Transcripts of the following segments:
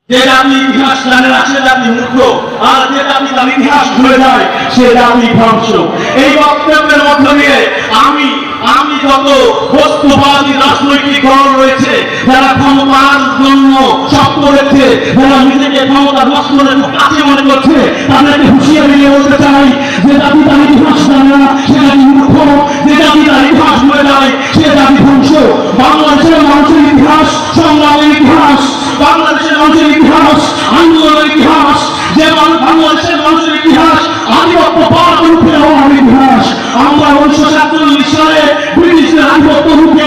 যে জাতি ইতিহাস জানে না সে জাতি মূর্খ, আর যে জাতি তার ইতিহাস ভুলে যায় সে জাতি ধ্বংস। এই বক্তব্যের মধ্য দিয়ে আমি যত বস্তুবাদী রাজনৈতিক দল রয়েছে যারা ক্ষমতার জন্য সব করেছে, যারা নিজেকে ক্ষমতার মস্তরের কাছে মনে করছে, তাদেরকে হুঁশিয়ারি দিয়ে বলতে চাই যে জাতি তার ইতিহাস জানে না সে জাতি মূর্খ, যে জাতি তার ইতিহাস ভুলে যায় সে জাতি ধ্বংস। বাংলাদেশের মানুষের ইতিহাস সংগ্রামের ইতিহাস, বাংলাদেশের মানুষের ইতিহাস আন্দোলনের ইতিহাস, যে বাংলাদেশের মানুষের ইতিহাস আধিপত্য পাওয়ার রূপে হওয়ার ইতিহাস। আমরা 1947 সালে ব্রিটিশদের আধিপত্য রূপে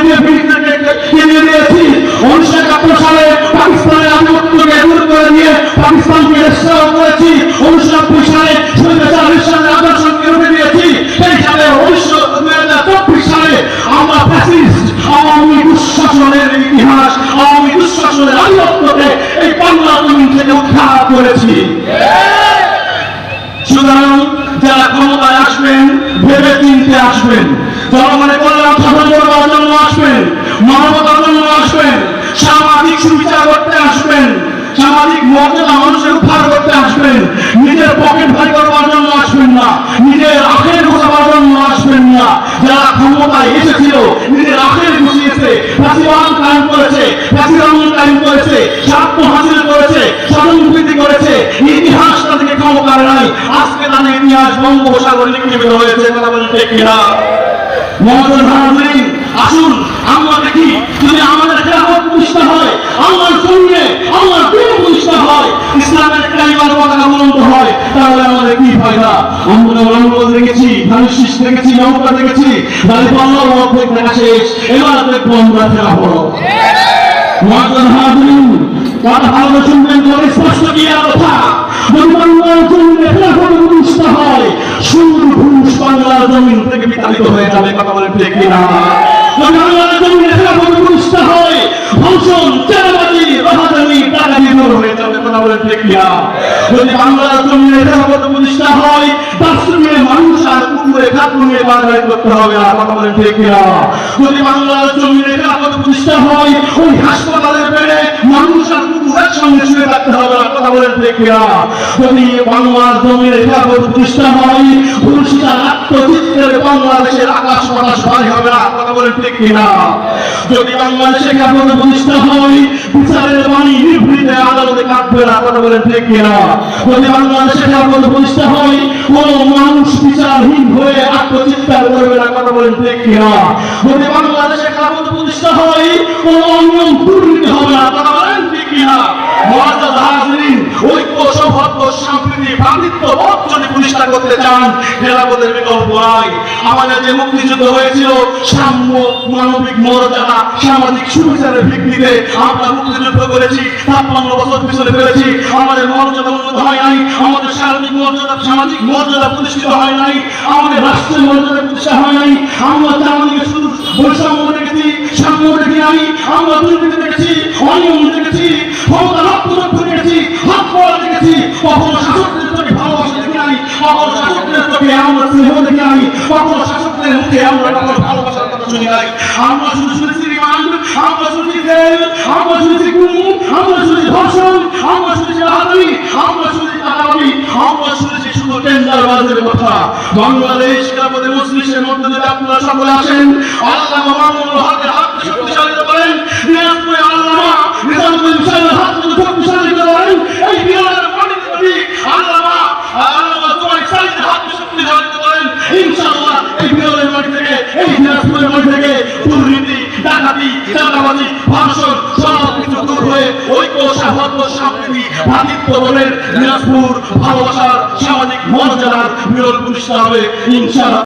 কেড়ে নিয়েছি। 1971 সালে পাকিস্তানের আধিপত্যকে দূর করে দিয়ে পাকিস্তানকে রেস্টোর করেছি। 1990 সালে স্বৈরাচারের সাথে আদর্শকে রুখে দিয়েছি। সেই সালে 2024 সালে আমরা ফ্যাসিস্ট আওয়ামী দুঃশাসনের ইতিহাস, আওয়ামী দুঃশাসনের আধিপত্যকে এই বাংলা জমিন থেকে উদ্ধার করেছি। সুতরাং যারা ক্ষমতায় আসবেন ভেবে চিনতে আসবেন, জনগণের কল্যাণ সাধন করবার জন্য আসবেন, মানবতার জন্য আসবেন, সামাজিক সুবিচার করতে আসবেন, সামাজিক মর্যাদা মানুষের উদ্ধার করতে আসবেন। নিজের পকেট ভারী করবার জন্য আসবেন না, নিজের আখের ঘোষাবার জন্য আসবেন না। যারা ক্ষমতায় এসেছিল নিজের আখের ঘুষিয়েছে, ফ্যাসিবাদ কায়েম করেছে, ফ্যাসিবাদ কায়েম করেছে, স্বার্থ হাসিল করেছে, স্বজনপ্রীতি করেছে, ইতিহাস তাদেরকে ক্ষমতা নাই। আজকে তাদের ইতিহাস বঙ্গোপসাগরে নিক্ষেপিত হয়েছে। কথা বলেন ঠিক কিনা? মহাজন হাজরিন, আসুন আমরা দেখি যদি আমাদের খেলাফত প্রতিষ্ঠা হয়, আল্লাহর সঙ্গে আল্লাহর প্রেম প্রতিষ্ঠা হয়, ইসলামের কালিমার পতাকা উন্নত হয়, তাহলে আমাদের কি ফায়দা? আমরা রংপুর দেখেছি, ধানুশিস দেখেছি, নৌকা দেখেছি, দাঁড়িপাল্লার মধ্যে দেখা শেষ। এবার দেখবো আমরা খেলাফত। মহাজন হাজরিন, কথা ভালো শুনবেন, করে স্পষ্ট কি কথা? যদি বাংলার জমিনে খেলাফত প্রতিষ্ঠা হয়, সুর ঘুষ বাংলার জমিন থেকে বিতাড়িত হয়ে যাবে। কথা বলেন ঠিক কিনা? যদি বাংলার জমিনে খেলাফত প্রতিষ্ঠা হয়, ধর্ষণ, চাঁদাবাজি, রাহাজানি, ডাকাতি দূর হয়ে যাবে। কথা বলেন ঠিক কিনা? যদি বাংলার জমিনে খেলাফত প্রতিষ্ঠা হয়, বাস্তবে মানুষ আর কুকুরে খাতুনে বাড়াই করতে হবে না। কথা বলেন ঠিক কিনা? যদি বাংলার জমিনে খেলাফত প্রতিষ্ঠা হয়, ওই হাসপাতালের বেড়ে মানুষ আর কুকুর একসঙ্গে শুয়ে থাকতে হবে না। কথা বলেন ঠিক কিনা? যদি বাংলার জমিনে খেলাফত প্রতিষ্ঠা হয়, পুরুষরা আত্মচিত্রের বাংলাদেশের আকাশ বাতাস ভারী হবে না। কথা বলেন ঠিক কিনা? যদি বাংলাদেশে খেলাফত প্রতিষ্ঠা হয়, বিচারের বাণী নিভৃতে আদালতে কাটবে না। কথা বলেন ঠিক কিনা? যদি বাংলাদেশে খেলাফত প্রতিষ্ঠা হয়, কোন মানুষ বিচারহীন হয়ে আত্মচিৎকার করবে না। কথা বলেন ঠিক কিনা? যদি বাংলাদেশে খেলাফত প্রতিষ্ঠা হয়, কোন অনিয়ম দুর্নীতি হবে না। কথা বলেন ঠিক কিনা? মুআজ্জাজ হাজরিন, ঐক্য, সৌহার্দ্য, সম্প্রীতি, ভ্রাতৃত্ববোধ যদি প্রতিষ্ঠা করতে চান, খেলাফতের বিকল্প নাই। আমাদের যে মুক্তিযুদ্ধ হয়েছিল সাম্য, মানবিক মর্যাদা, সামাজিক সুবিচারের ভিত্তিতে আমরা মুক্তিযুদ্ধ করেছি। ৫৩ বছর পিছনে ফেলেছি, আমাদের মর্যাদা উন্নত হয় নাই, আমাদের সামাজিক মর্যাদা, সামাজিক মর্যাদা প্রতিষ্ঠিত হয় নাই, আমাদের রাষ্ট্রের মর্যাদা প্রতিষ্ঠা হয় নাই। আমরা চারদিকে শুধু বৈষম্য দেখেছি, সাম্য দেখি নাই, আমরা দুর্নীতি দেখেছি, অনিয়ম দেখেছি, ক্ষমতা রক্ত দেখেছি, হাত পড়া দেখেছি। কখনো শাসকদের চোখে ভালোবাসা দেখি নাই, কখনো শাসকদের চোখে আমরা স্নেহ দেখি নাই, কখনো শাসকদের মুখে আমরা কখনো ভালোবাসার কথা শুনি নাই। আমরা শুধু শুনেছি রিমান্ড, আমরা শুনেছি জেল, আমরা শুনেছি গুম, আমরা শুনেছি ধর্ষণ, আমরা শুনেছি রাহাজানি, আমরা শুনেছি চাঁদাবাজি, আমরা শুনেছি শুধু টেন্ডারবাজের কথা। বাংলাদেশ খেলাফতে মজলিসের মধ্যে যদি আপনারা সকলে আসেন, আল্লামা মামুনুল হকের হাতকে শক্তিশালী করেন, দিনাজপুরে আল্লামা নিজামুদ্দিন সাহেবের হাতকে শক্তিশালী করেন, এই বিহারের মাটিতে যদি আল্লামা জুবাইর সাইদের হাতকে শক্তিশালী করেন, ইনশাআল্লাহ এই বিহারের মাটি থেকে, এই দিনাজপুরের মাটি থেকে দুর্নীতি, ডাকাতি, চাঁদাবাজি, ধর্ষণ সব কিছু দূর হয়ে ঐক্য, সৌহার্দ্য, সম্প্রীতি, ভ্রাতৃত্ববোধের দিনাজপুর, ভালোবাসার, সামাজিক মর্যাদার বিরল প্রতিষ্ঠা হবে ইনশাআল্লাহ।